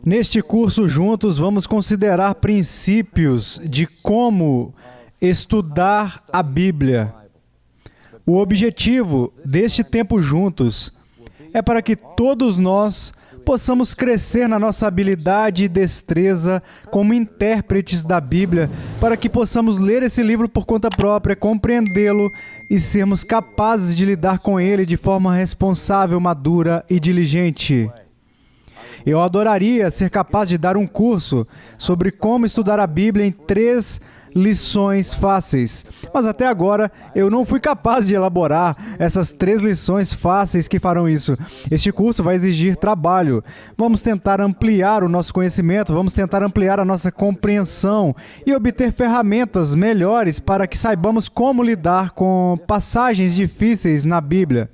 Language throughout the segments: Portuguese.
Neste curso juntos vamos considerar princípios de como estudar a Bíblia. O objetivo deste tempo juntos é para que todos nós possamos crescer na nossa habilidade e destreza como intérpretes da Bíblia, para que possamos ler esse livro por conta própria, compreendê-lo e sermos capazes de lidar com ele de forma responsável, madura e diligente. Eu adoraria ser capaz de dar um curso sobre como estudar a Bíblia em 3 lições fáceis. Mas até agora eu não fui capaz de elaborar essas 3 lições fáceis que farão isso. Este curso vai exigir trabalho. Vamos tentar ampliar o nosso conhecimento, vamos tentar ampliar a nossa compreensão e obter ferramentas melhores para que saibamos como lidar com passagens difíceis na Bíblia.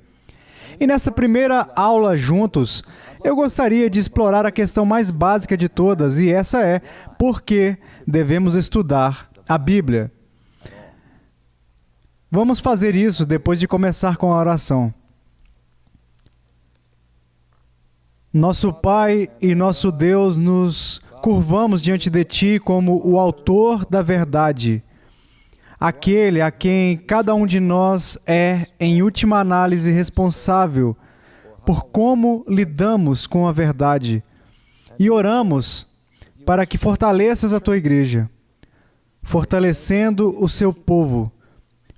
E nesta primeira aula juntos, eu gostaria de explorar a questão mais básica de todas, e essa é: por que devemos estudar a Bíblia? Vamos fazer isso depois de começar com a oração. Nosso Pai e nosso Deus, nos curvamos diante de Ti como o autor da verdade, aquele a quem cada um de nós é, em última análise, responsável por como lidamos com a verdade. E oramos para que fortaleças a Tua igreja, fortalecendo o Seu povo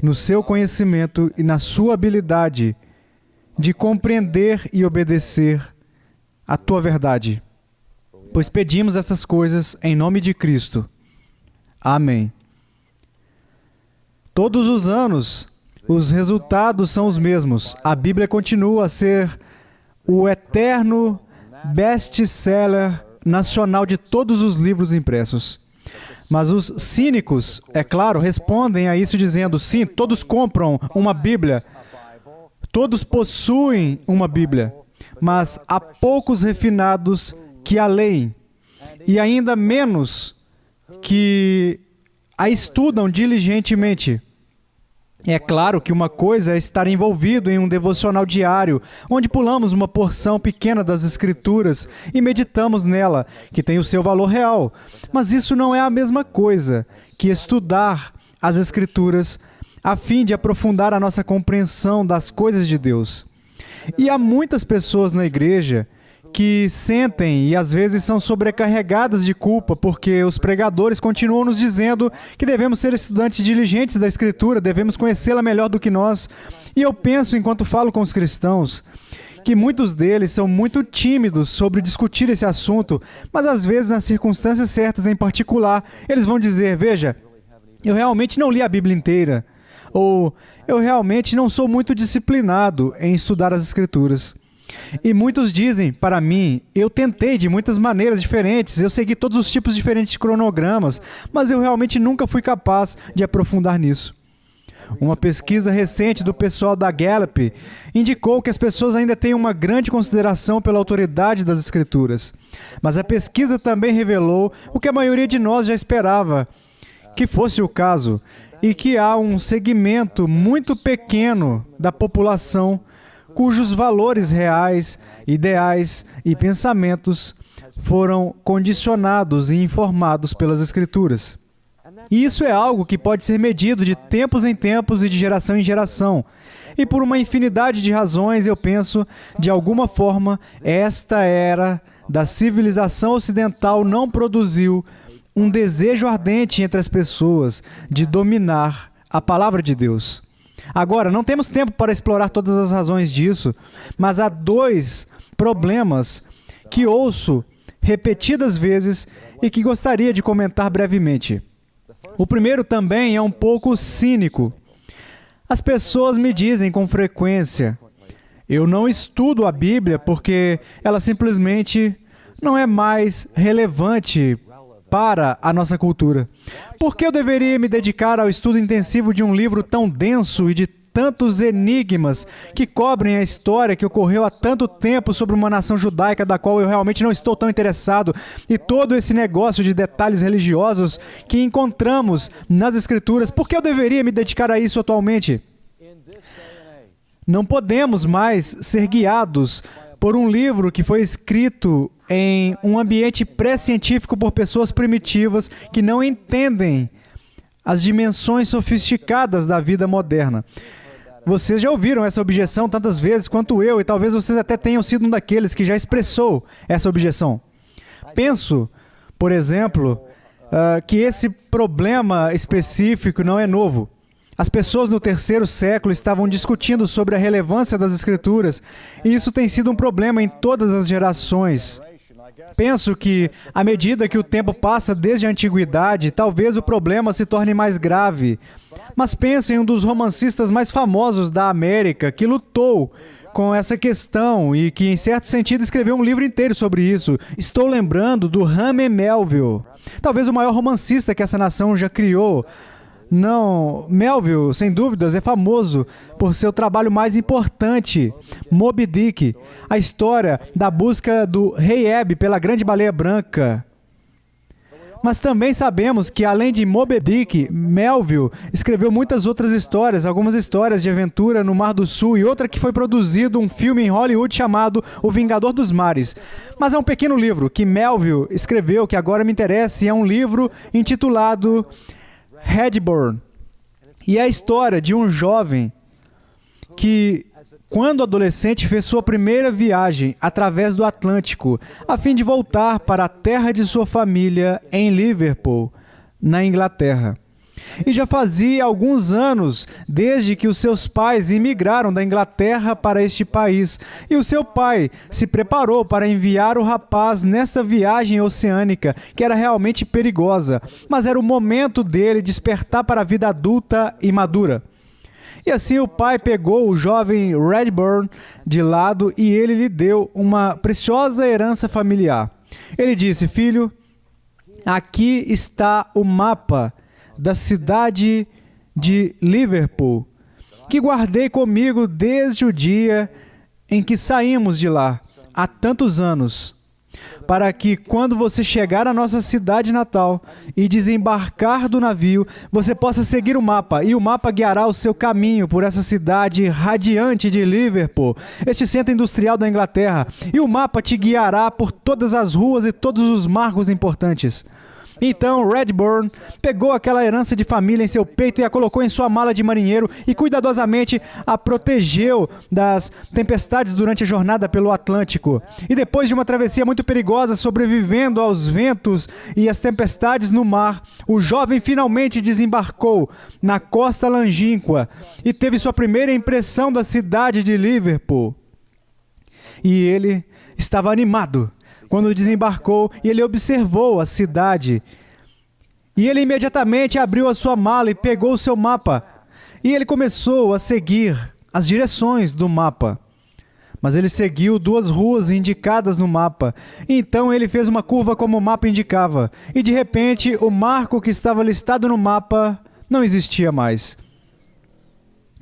no seu conhecimento e na sua habilidade de compreender e obedecer a Tua verdade. Pois pedimos essas coisas em nome de Cristo. Amém. Todos os anos, os resultados são os mesmos. A Bíblia continua a ser o eterno best-seller nacional de todos os livros impressos. Mas os cínicos, é claro, respondem a isso dizendo: sim, todos compram uma Bíblia, todos possuem uma Bíblia, mas há poucos refinados que a leem, e ainda menos que a estudam diligentemente. É claro que uma coisa é estar envolvido em um devocional diário, onde pulamos uma porção pequena das Escrituras e meditamos nela, que tem o seu valor real. Mas isso não é a mesma coisa que estudar as Escrituras a fim de aprofundar a nossa compreensão das coisas de Deus. E há muitas pessoas na igreja que sentem e às vezes são sobrecarregadas de culpa porque os pregadores continuam nos dizendo que devemos ser estudantes diligentes da Escritura, devemos conhecê-la melhor do que nós. E eu penso, enquanto falo com os cristãos, que muitos deles são muito tímidos sobre discutir esse assunto, mas às vezes, nas circunstâncias certas em particular, eles vão dizer: veja, eu realmente não li a Bíblia inteira, ou eu realmente não sou muito disciplinado em estudar as Escrituras. E muitos dizem para mim: eu tentei de muitas maneiras diferentes, eu segui todos os tipos diferentes de cronogramas, mas eu realmente nunca fui capaz de aprofundar nisso. Uma pesquisa recente do pessoal da Gallup indicou que as pessoas ainda têm uma grande consideração pela autoridade das Escrituras. Mas a pesquisa também revelou o que a maioria de nós já esperava que fosse o caso, e que há um segmento muito pequeno da população cujos valores reais, ideais e pensamentos foram condicionados e informados pelas Escrituras. E isso é algo que pode ser medido de tempos em tempos e de geração em geração. E por uma infinidade de razões, eu penso, de alguma forma, esta era da civilização ocidental não produziu um desejo ardente entre as pessoas de dominar a palavra de Deus. Agora, não temos tempo para explorar todas as razões disso, mas há 2 problemas que ouço repetidas vezes e que gostaria de comentar brevemente. O primeiro também é um pouco cínico. As pessoas me dizem com frequência: eu não estudo a Bíblia porque ela simplesmente não é mais relevante para a nossa cultura. Por que eu deveria me dedicar ao estudo intensivo de um livro tão denso e de tantos enigmas que cobrem a história que ocorreu há tanto tempo sobre uma nação judaica da qual eu realmente não estou tão interessado, e todo esse negócio de detalhes religiosos que encontramos nas Escrituras? Por que eu deveria me dedicar a isso atualmente? Não podemos mais ser guiados por um livro que foi escrito em um ambiente pré-científico por pessoas primitivas que não entendem as dimensões sofisticadas da vida moderna. Vocês já ouviram essa objeção tantas vezes quanto eu, e talvez vocês até tenham sido um daqueles que já expressou essa objeção. Penso, por exemplo, que esse problema específico não é novo. As pessoas no terceiro século estavam discutindo sobre a relevância das Escrituras, e isso tem sido um problema em todas as gerações. Penso que, à medida que o tempo passa desde a antiguidade, talvez o problema se torne mais grave. Mas pense em um dos romancistas mais famosos da América, que lutou com essa questão e que, em certo sentido, escreveu um livro inteiro sobre isso. Estou lembrando do Herman Melville, talvez o maior romancista que essa nação já criou. Não, Melville, sem dúvidas, é famoso por seu trabalho mais importante, Moby Dick, a história da busca do rei Ebb pela grande baleia branca. Mas também sabemos que, além de Moby Dick, Melville escreveu muitas outras histórias, algumas histórias de aventura no Mar do Sul e outra que foi produzido um filme em Hollywood chamado O Vingador dos Mares. Mas é um pequeno livro que Melville escreveu que agora me interessa, e é um livro intitulado Redburn. E é a história de um jovem que, quando adolescente, fez sua primeira viagem através do Atlântico, a fim de voltar para a terra de sua família em Liverpool, na Inglaterra. E já fazia alguns anos desde que os seus pais imigraram da Inglaterra para este país, e o seu pai se preparou para enviar o rapaz nesta viagem oceânica, que era realmente perigosa, mas era o momento dele despertar para a vida adulta e madura. E assim o pai pegou o jovem Redburn de lado e ele lhe deu uma preciosa herança familiar. Ele disse: filho, aqui está o mapa da cidade de Liverpool, que guardei comigo desde o dia em que saímos de lá, há tantos anos, para que, quando você chegar à nossa cidade natal e desembarcar do navio, você possa seguir o mapa, e o mapa guiará o seu caminho por essa cidade radiante de Liverpool, este centro industrial da Inglaterra, e o mapa te guiará por todas as ruas e todos os marcos importantes. Então Redburn pegou aquela herança de família em seu peito e a colocou em sua mala de marinheiro e cuidadosamente a protegeu das tempestades durante a jornada pelo Atlântico. E depois de uma travessia muito perigosa, sobrevivendo aos ventos e às tempestades no mar, o jovem finalmente desembarcou na costa longínqua e teve sua primeira impressão da cidade de Liverpool. E ele estava animado quando desembarcou, e ele observou a cidade. E ele imediatamente abriu a sua mala e pegou o seu mapa. E ele começou a seguir as direções do mapa. Mas ele seguiu 2 ruas indicadas no mapa. E então ele fez uma curva como o mapa indicava. E de repente, o marco que estava listado no mapa não existia mais.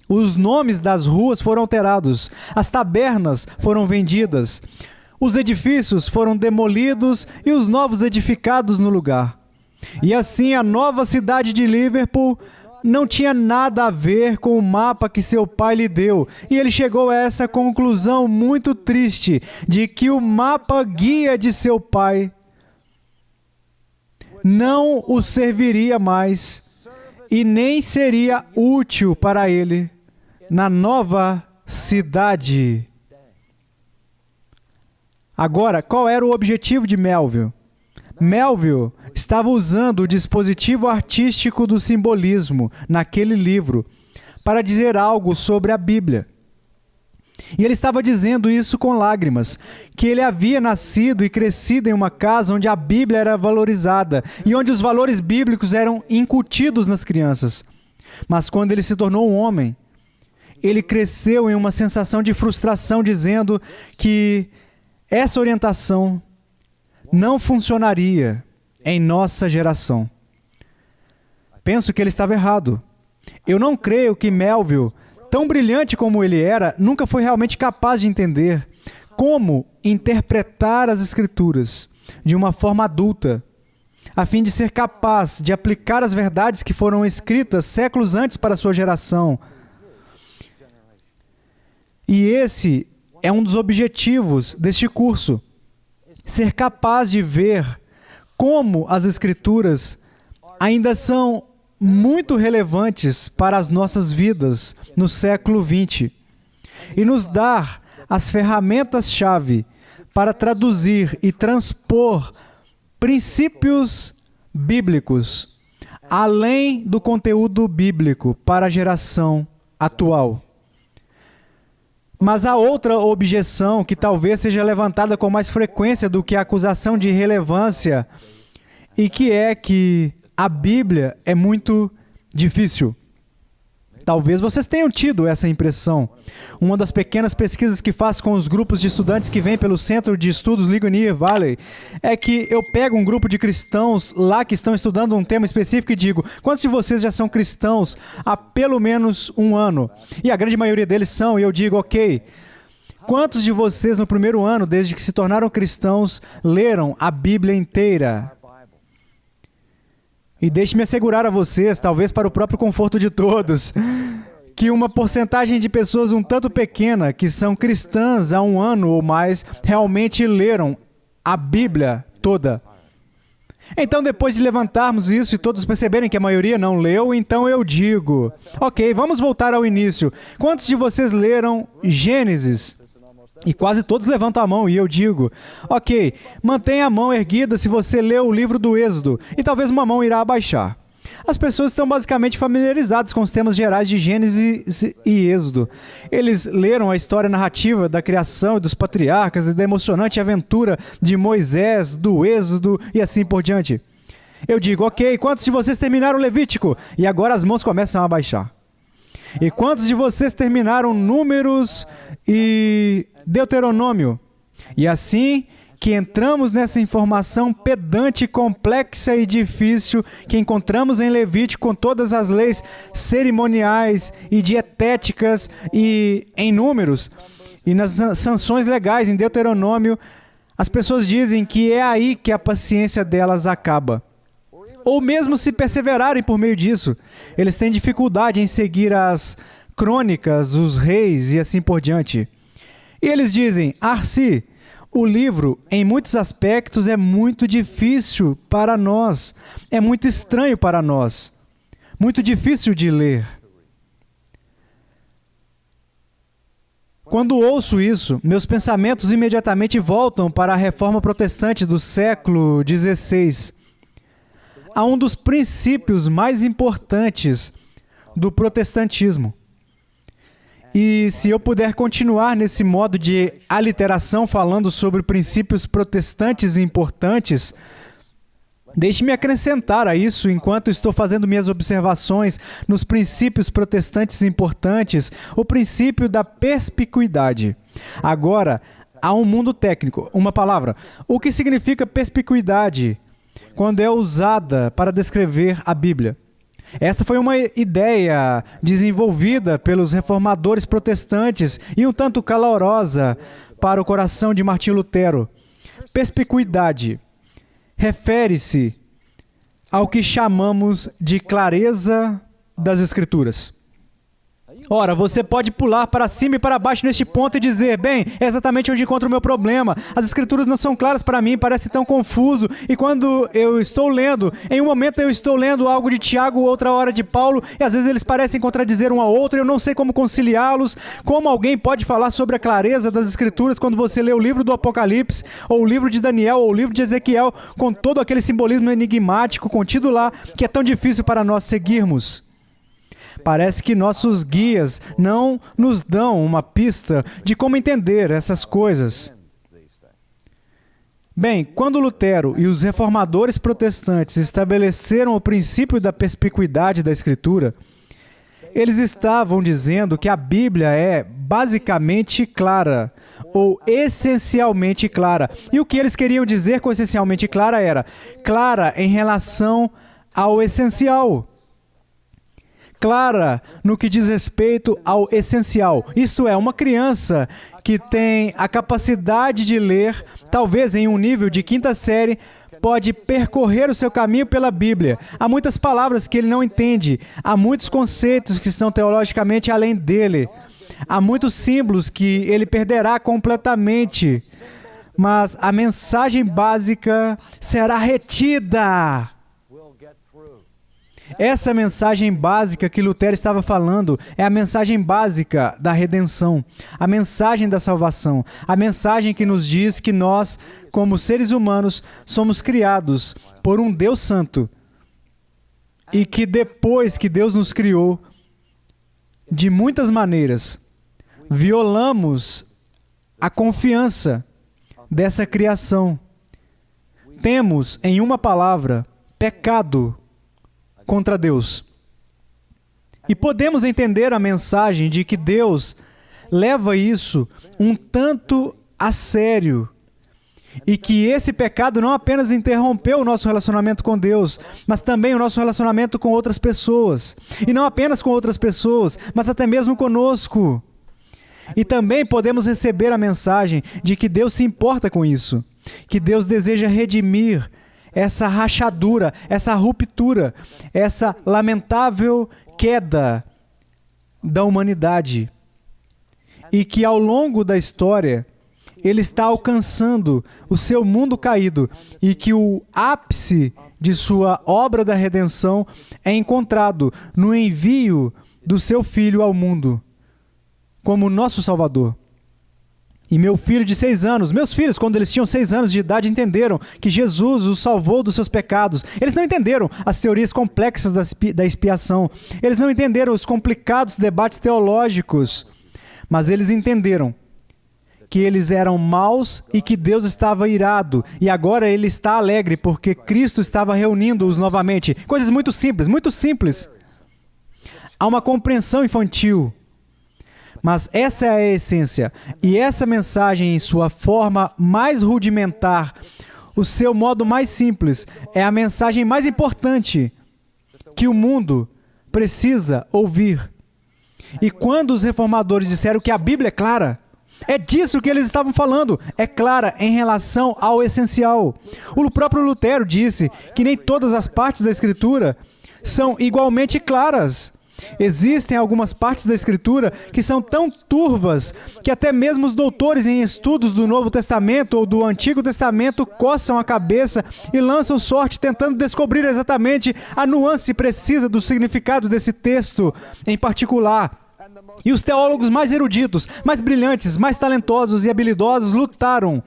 Os nomes das ruas foram alterados. As tabernas foram vendidas. Os edifícios foram demolidos e os novos edificados no lugar. E assim a nova cidade de Liverpool não tinha nada a ver com o mapa que seu pai lhe deu. E ele chegou a essa conclusão muito triste, de que o mapa guia de seu pai não o serviria mais e nem seria útil para ele na nova cidade. Agora, qual era o objetivo de Melville? Melville estava usando o dispositivo artístico do simbolismo naquele livro para dizer algo sobre a Bíblia. E ele estava dizendo isso com lágrimas, que ele havia nascido e crescido em uma casa onde a Bíblia era valorizada e onde os valores bíblicos eram incutidos nas crianças. Mas quando ele se tornou um homem, ele cresceu em uma sensação de frustração, dizendo que essa orientação não funcionaria em nossa geração. Penso que ele estava errado. Eu não creio que Melville, tão brilhante como ele era, nunca foi realmente capaz de entender como interpretar as Escrituras de uma forma adulta, a fim de ser capaz de aplicar as verdades que foram escritas séculos antes para a sua geração. E esse é um dos objetivos deste curso. Ser capaz de ver como as Escrituras ainda são muito relevantes para as nossas vidas no século XX e nos dar as ferramentas-chave para traduzir e transpor princípios bíblicos além do conteúdo bíblico para a geração atual. Mas há outra objeção que talvez seja levantada com mais frequência do que a acusação de irrelevância, e que é que a Bíblia é muito difícil. Talvez vocês tenham tido essa impressão. Uma das pequenas pesquisas que faço com os grupos de estudantes que vêm pelo Centro de Estudos Ligonier Valley é que eu pego um grupo de cristãos lá que estão estudando um tema específico e digo: quantos de vocês já são cristãos há pelo menos um ano? E a grande maioria deles são, e eu digo: ok. Quantos de vocês no primeiro ano, desde que se tornaram cristãos, leram a Bíblia inteira? E deixe-me assegurar a vocês, talvez para o próprio conforto de todos, que uma porcentagem de pessoas um tanto pequena, que são cristãs há um ano ou mais, realmente leram a Bíblia toda. Então, depois de levantarmos isso e todos perceberem que a maioria não leu, então eu digo: ok, vamos voltar ao início. Quantos de vocês leram Gênesis? E quase todos levantam a mão, e eu digo: ok, mantenha a mão erguida se você leu o livro do Êxodo, e talvez uma mão irá abaixar. As pessoas estão basicamente familiarizadas com os temas gerais de Gênesis e Êxodo. Eles leram a história narrativa da criação e dos patriarcas e da emocionante aventura de Moisés, do Êxodo e assim por diante. Eu digo: ok, quantos de vocês terminaram o Levítico? E agora as mãos começam a abaixar. E quantos de vocês terminaram Números e Deuteronômio? E assim que entramos nessa informação pedante, complexa e difícil que encontramos em Levítico, com todas as leis cerimoniais e dietéticas e em Números, e nas sanções legais em Deuteronômio, as pessoas dizem que é aí que a paciência delas acaba. Ou mesmo se perseverarem por meio disso, eles têm dificuldade em seguir as crônicas, os reis e assim por diante. E eles dizem: Arci, o livro, em muitos aspectos, é muito difícil para nós, é muito estranho para nós, muito difícil de ler. Quando ouço isso, meus pensamentos imediatamente voltam para a reforma protestante do século XVI. A um dos princípios mais importantes do protestantismo. E se eu puder continuar nesse modo de aliteração falando sobre princípios protestantes importantes, deixe-me acrescentar a isso enquanto estou fazendo minhas observações nos princípios protestantes importantes, o princípio da perspicuidade. Agora, há um mundo técnico, uma palavra. O que significa perspicuidade quando é usada para descrever a Bíblia? Esta foi uma ideia desenvolvida pelos reformadores protestantes e um tanto calorosa para o coração de Martinho Lutero. Perspicuidade refere-se ao que chamamos de clareza das Escrituras. Ora, você pode pular para cima e para baixo neste ponto e dizer: bem, é exatamente onde encontro o meu problema. As Escrituras não são claras para mim, parece tão confuso. E quando eu estou lendo, em um momento eu estou lendo algo de Tiago, outra hora de Paulo, e às vezes eles parecem contradizer um ao outro, e eu não sei como conciliá-los. Como alguém pode falar sobre a clareza das Escrituras quando você lê o livro do Apocalipse, ou o livro de Daniel, ou o livro de Ezequiel, com todo aquele simbolismo enigmático contido lá, que é tão difícil para nós seguirmos? Parece que nossos guias não nos dão uma pista de como entender essas coisas. Bem, quando Lutero e os reformadores protestantes estabeleceram o princípio da perspicuidade da Escritura, eles estavam dizendo que a Bíblia é basicamente clara, ou essencialmente clara. E o que eles queriam dizer com essencialmente clara era clara em relação ao essencial. Clara no que diz respeito ao essencial. Isto é, uma criança que tem a capacidade de ler, talvez em um nível de quinta série, pode percorrer o seu caminho pela Bíblia. Há muitas palavras que ele não entende. Há muitos conceitos que estão teologicamente além dele. Há muitos símbolos que ele perderá completamente, mas a mensagem básica será retida. Essa mensagem básica que Lutero estava falando é a mensagem básica da redenção, a mensagem da salvação, a mensagem que nos diz que nós, como seres humanos, somos criados por um Deus Santo e que depois que Deus nos criou, de muitas maneiras, violamos a confiança dessa criação. Temos, em uma palavra, pecado contra Deus. E podemos entender a mensagem de que Deus leva isso um tanto a sério e que esse pecado não apenas interrompeu o nosso relacionamento com Deus, mas também o nosso relacionamento com outras pessoas. E não apenas com outras pessoas, mas até mesmo conosco. E também podemos receber a mensagem de que Deus se importa com isso, que Deus deseja redimir essa rachadura, essa ruptura, essa lamentável queda da humanidade. E que ao longo da história, ele está alcançando o seu mundo caído e que o ápice de sua obra da redenção é encontrado no envio do seu Filho ao mundo, como nosso Salvador. E meu filho de 6 anos, meus filhos, quando eles tinham 6 anos de idade, entenderam que Jesus os salvou dos seus pecados. Eles não entenderam as teorias complexas da expiação. Eles não entenderam os complicados debates teológicos. Mas eles entenderam que eles eram maus e que Deus estava irado. E agora ele está alegre porque Cristo estava reunindo-os novamente. Coisas muito simples, muito simples. Há uma compreensão infantil. Mas essa é a essência. E essa mensagem, em sua forma mais rudimentar, o seu modo mais simples, é a mensagem mais importante que o mundo precisa ouvir. E quando os reformadores disseram que a Bíblia é clara, é disso que eles estavam falando. É clara em relação ao essencial. O próprio Lutero disse que nem todas as partes da Escritura são igualmente claras. Existem algumas partes da Escritura que são tão turvas que até mesmo os doutores em estudos do Novo Testamento ou do Antigo Testamento coçam a cabeça e lançam sorte tentando descobrir exatamente a nuance precisa do significado desse texto em particular. E os teólogos mais eruditos, mais brilhantes, mais talentosos e habilidosos lutaram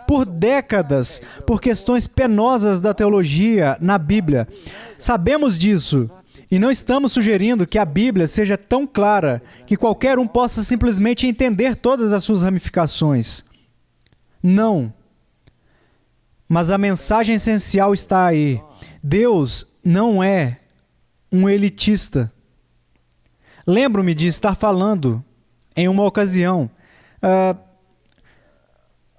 por décadas por questões penosas da teologia na Bíblia. Sabemos disso. E não estamos sugerindo que a Bíblia seja tão clara que qualquer um possa simplesmente entender todas as suas ramificações. Não. Mas a mensagem essencial está aí. Deus não é um elitista. Lembro-me de estar falando em uma ocasião,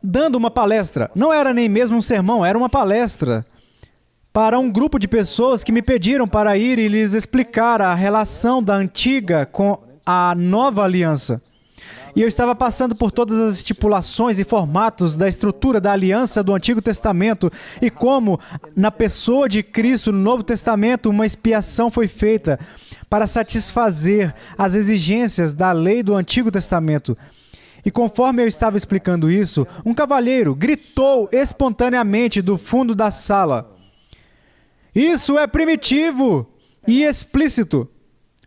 dando uma palestra. Não era nem mesmo um sermão, era uma palestra para um grupo de pessoas que me pediram para ir e lhes explicar a relação da antiga com a nova aliança. E eu estava passando por todas as estipulações e formatos da estrutura da aliança do Antigo Testamento e como, na pessoa de Cristo, no Novo Testamento, uma expiação foi feita para satisfazer as exigências da lei do Antigo Testamento. E conforme eu estava explicando isso, um cavalheiro gritou espontaneamente do fundo da sala: "Isso é primitivo e explícito."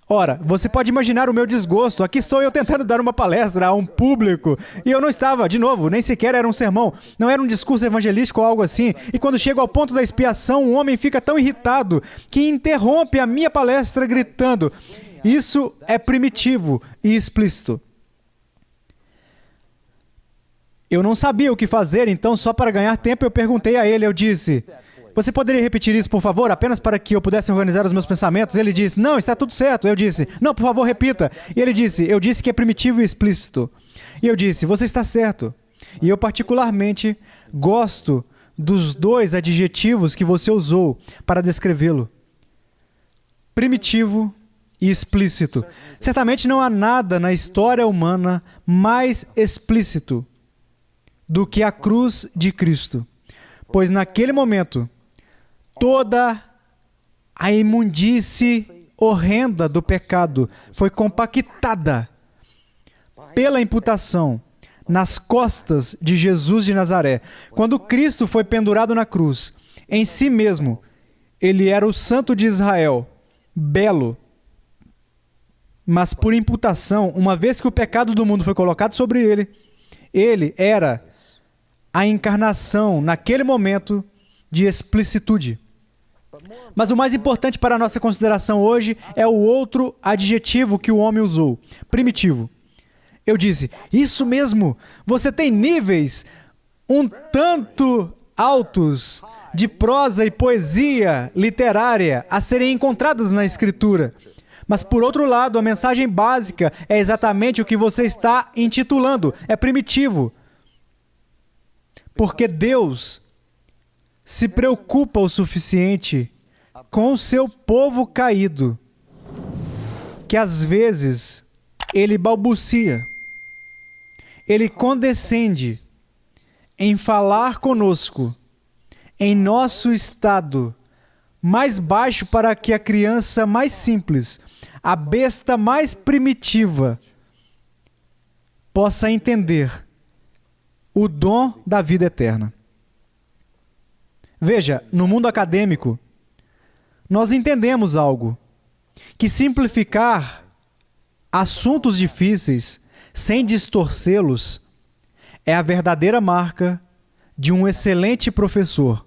Ora, você pode imaginar o meu desgosto. Aqui estou eu tentando dar uma palestra a um público. E eu não estava, de novo, nem sequer era um sermão. Não era um discurso evangelístico ou algo assim. E quando chego ao ponto da expiação, um homem fica tão irritado que interrompe a minha palestra gritando: "Isso é primitivo e explícito." Eu não sabia o que fazer, então só para ganhar tempo eu perguntei a ele, eu disse: "Você poderia repetir isso, por favor, apenas para que eu pudesse organizar os meus pensamentos?" Ele disse: "Não, está tudo certo." Eu disse: "Não, por favor, repita." E ele disse: "Eu disse que é primitivo e explícito." E eu disse: "Você está certo." E eu particularmente gosto dos 2 adjetivos que você usou para descrevê-lo: primitivo e explícito. Certamente não há nada na história humana mais explícito do que a cruz de Cristo. Pois naquele momento, toda a imundície horrenda do pecado foi compactada pela imputação nas costas de Jesus de Nazaré. Quando Cristo foi pendurado na cruz, em si mesmo, ele era o Santo de Israel, belo. Mas por imputação, uma vez que o pecado do mundo foi colocado sobre ele, ele era a encarnação, naquele momento, de explicitude. Mas o mais importante para a nossa consideração hoje é o outro adjetivo que o homem usou, primitivo. Eu disse, isso mesmo, você tem níveis um tanto altos de prosa e poesia literária a serem encontradas na Escritura. Mas, por outro lado, a mensagem básica é exatamente o que você está intitulando, é primitivo. Porque Deus se preocupa o suficiente com o seu povo caído, que às vezes ele balbucia, ele condescende em falar conosco, em nosso estado mais baixo, para que a criança mais simples, a besta mais primitiva, possa entender o dom da vida eterna. Veja, no mundo acadêmico, nós entendemos algo, que simplificar assuntos difíceis sem distorcê-los é a verdadeira marca de um excelente professor.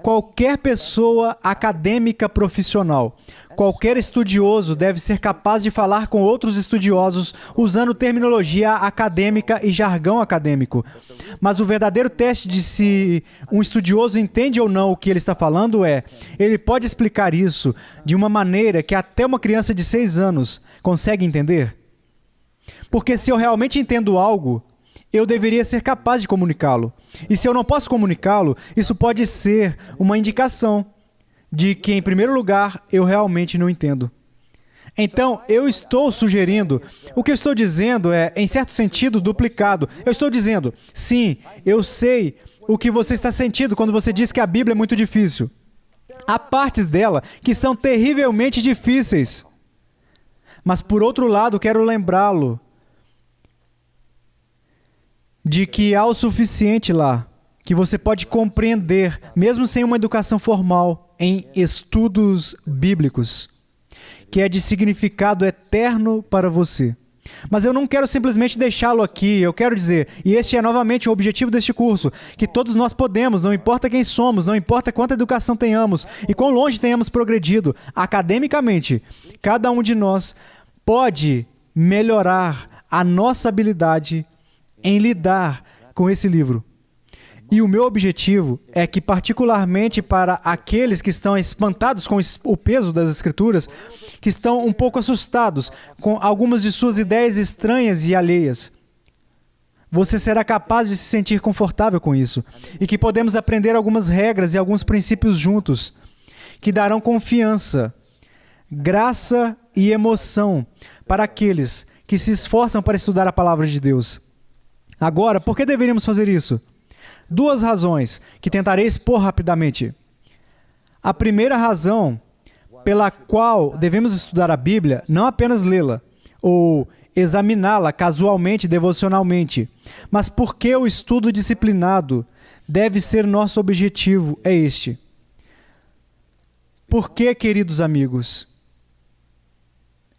Qualquer pessoa acadêmica profissional, qualquer estudioso deve ser capaz de falar com outros estudiosos usando terminologia acadêmica e jargão acadêmico. Mas o verdadeiro teste de se um estudioso entende ou não o que ele está falando é, ele pode explicar isso de uma maneira que até uma criança de 6 anos consegue entender? Porque se eu realmente entendo algo, eu deveria ser capaz de comunicá-lo. E se eu não posso comunicá-lo, isso pode ser uma indicação de que, em primeiro lugar, eu realmente não entendo. Então, eu estou sugerindo, o que eu estou dizendo é, em certo sentido, duplicado. Eu estou dizendo, sim, eu sei o que você está sentindo quando você diz que a Bíblia é muito difícil. Há partes dela que são terrivelmente difíceis. Mas, por outro lado, quero lembrá-lo de que há o suficiente lá, que você pode compreender, mesmo sem uma educação formal, em estudos bíblicos, que é de significado eterno para você. Mas eu não quero simplesmente deixá-lo aqui, eu quero dizer, e este é novamente o objetivo deste curso, que todos nós podemos, não importa quem somos, não importa quanta educação tenhamos e quão longe tenhamos progredido academicamente, cada um de nós pode melhorar a nossa habilidade em lidar com esse livro. E o meu objetivo é que, particularmente para aqueles que estão espantados com o peso das Escrituras, que estão um pouco assustados com algumas de suas ideias estranhas e alheias, você será capaz de se sentir confortável com isso, e que podemos aprender algumas regras e alguns princípios juntos, que darão confiança, graça e emoção para aqueles que se esforçam para estudar a palavra de Deus. Agora, por que deveríamos fazer isso? 2 razões que tentarei expor rapidamente. A primeira razão pela qual devemos estudar a Bíblia, não apenas lê-la ou examiná-la casualmente, devocionalmente, mas porque o estudo disciplinado deve ser nosso objetivo, é este. Porque, queridos amigos,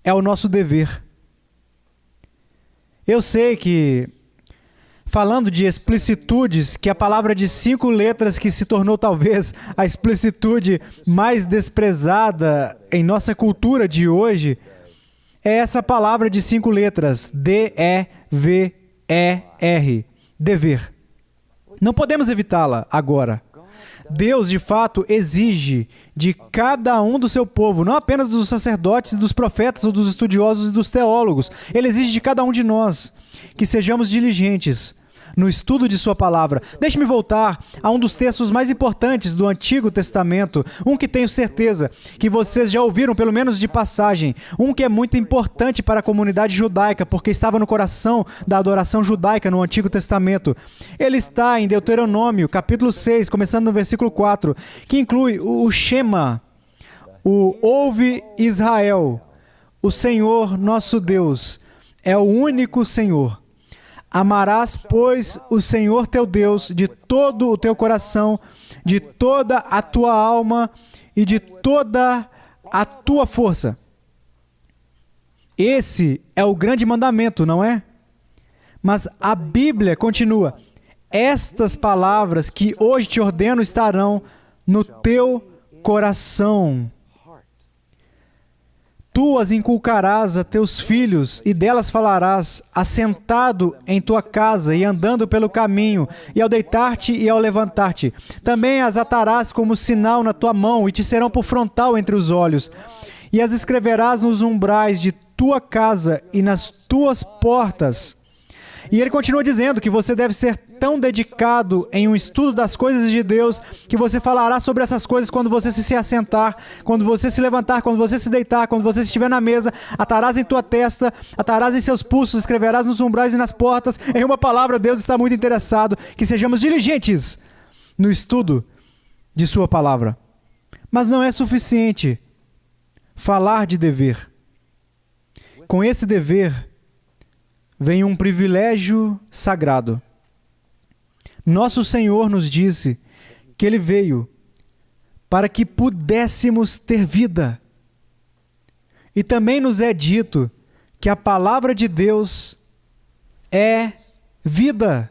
é o nosso dever. Eu sei que, falando de explicitudes, que a palavra de 5 letras que se tornou talvez a explicitude mais desprezada em nossa cultura de hoje, é essa palavra de 5 letras, D-E-V-E-R, dever. Não podemos evitá-la agora. Deus, de fato, exige de cada um do seu povo, não apenas dos sacerdotes, dos profetas ou dos estudiosos e dos teólogos. Ele exige de cada um de nós que sejamos diligentes no estudo de sua palavra. Deixe-me voltar a um dos textos mais importantes do Antigo Testamento, um que tenho certeza que vocês já ouviram, pelo menos de passagem, um que é muito importante para a comunidade judaica, porque estava no coração da adoração judaica no Antigo Testamento. Ele está em Deuteronômio, capítulo 6, começando no versículo 4, que inclui o Shema, o Ouve Israel, o Senhor nosso Deus é o único Senhor. Amarás, pois, o Senhor teu Deus de todo o teu coração, de toda a tua alma e de toda a tua força. Esse é o grande mandamento, não é? Mas a Bíblia continua: estas palavras que hoje te ordeno estarão no teu coração. Tu as inculcarás a teus filhos, e delas falarás, assentado em tua casa e andando pelo caminho, e ao deitar-te e ao levantar-te. Também as atarás como sinal na tua mão, e te serão por frontal entre os olhos. E as escreverás nos umbrais de tua casa e nas tuas portas. E ele continua dizendo que você deve ser tão dedicado em um estudo das coisas de Deus que você falará sobre essas coisas quando você se assentar, quando você se levantar, quando você se deitar, quando você estiver na mesa. Atarás em tua testa, atarás em seus pulsos, escreverás nos umbrais e nas portas. Em uma palavra, Deus está muito interessado que sejamos diligentes no estudo de sua palavra. Mas não é suficiente falar de dever. Com esse dever vem um privilégio sagrado. Nosso Senhor nos disse que Ele veio para que pudéssemos ter vida. E também nos é dito que a palavra de Deus é vida.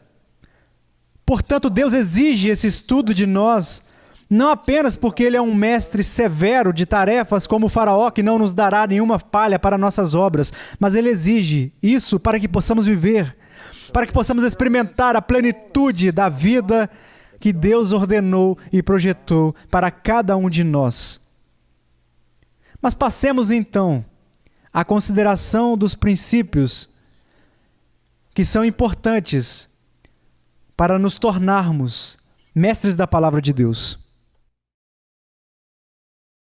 Portanto, Deus exige esse estudo de nós, não apenas porque Ele é um mestre severo de tarefas como o Faraó, que não nos dará nenhuma palha para nossas obras, mas Ele exige isso para que possamos viver, para que possamos experimentar a plenitude da vida que Deus ordenou e projetou para cada um de nós. Mas passemos então à consideração dos princípios que são importantes para nos tornarmos mestres da palavra de Deus.